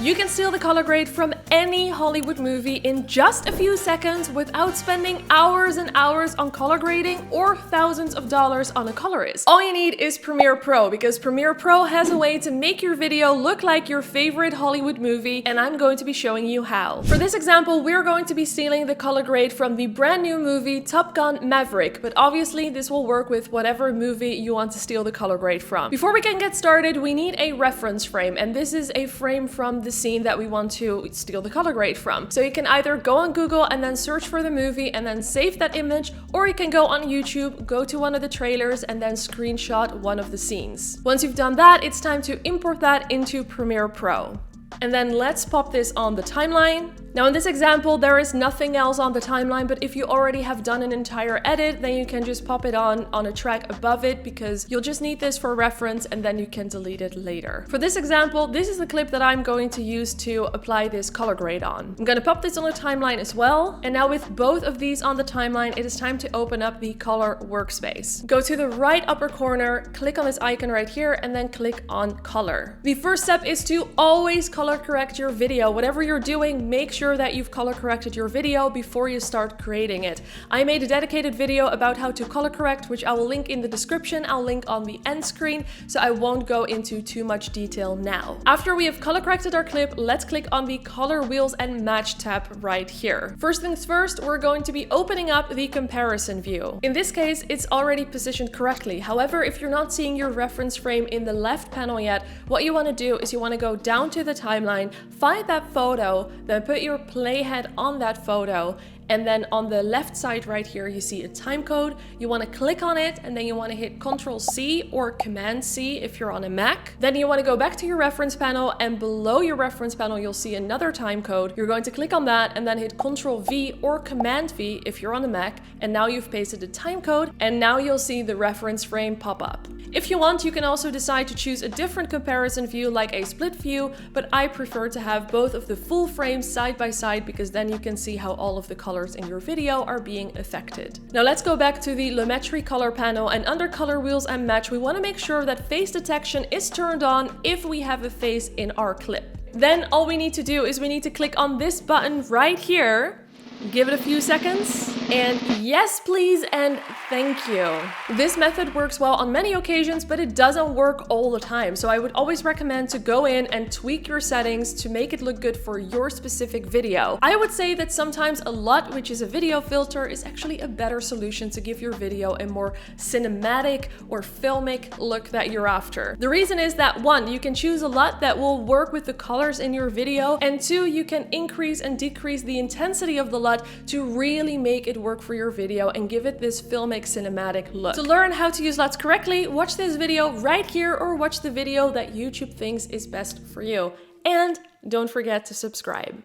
You can steal the color grade from any Hollywood movie in just a few seconds without spending hours and hours on color grading or thousands of dollars on a colorist. All you need is Premiere Pro, because Premiere Pro has a way to make your video look like your favorite Hollywood movie, and I'm going to be showing you how. For this example, we're going to be stealing the color grade from the brand new movie Top Gun Maverick, but obviously this will work with whatever movie you want to steal the color grade from. Before we can get started, we need a reference frame, and this is a frame from the scene that we want to steal the color grade from. So you can either go on Google and then search for the movie and then save that image, or you can go on YouTube, go to one of the trailers and then screenshot one of the scenes. Once you've done that, it's time to import that into Premiere Pro. And then let's pop this on the timeline. Now in this example, there is nothing else on the timeline, but if you already have done an entire edit, then you can just pop it on a track above it, because you'll just need this for reference and then you can delete it later. For this example, this is the clip that I'm going to use to apply this color grade on. I'm going to pop this on the timeline as well. And now with both of these on the timeline, it is time to open up the color workspace. Go to the right upper corner, click on this icon right here, and then click on color. The first step is to always color correct your video. Whatever you're doing, make sure that you've color corrected your video before you start creating it. I made a dedicated video about how to color correct, which I will link in the description. I'll link on the end screen, so I won't go into too much detail now. After we have color corrected our clip, let's click on the color wheels and match tab right here. First things first, we're going to be opening up the comparison view. In this case, it's already positioned correctly. However, if you're not seeing your reference frame in the left panel yet, what you want to do is you want to go down to the timeline, find that photo, then put your playhead on that photo, and then on the left side right here you see a time code. You want to click on it, and then you want to hit Ctrl+C or Command+C if you're on a Mac. Then you want to go back to your reference panel, and below your reference panel you'll see another time code. You're going to click on that and then hit Ctrl+V or Command+V if you're on a Mac, and now you've pasted the time code, and now you'll see the reference frame pop up. If you want, you can also decide to choose a different comparison view like a split view, but I prefer to have both of the full frames side by side, because then you can see how all of the colors in your video are being affected. Now let's go back to the Lumetri color panel, and under color wheels and match, we want to make sure that face detection is turned on if we have a face in our clip. Then all we need to do is we need to click on this button right here, give it a few seconds, and yes please and thank you. This method works well on many occasions, but it doesn't work all the time. So I would always recommend to go in and tweak your settings to make it look good for your specific video. I would say that sometimes a LUT, which is a video filter, is actually a better solution to give your video a more cinematic or filmic look that you're after. The reason is that 1, you can choose a LUT that will work with the colors in your video, and 2, you can increase and decrease the intensity of the LUT to really make it work for your video and give it this filmic cinematic look. To learn how to use LUTs correctly, watch this video right here or watch the video that YouTube thinks is best for you. And don't forget to subscribe.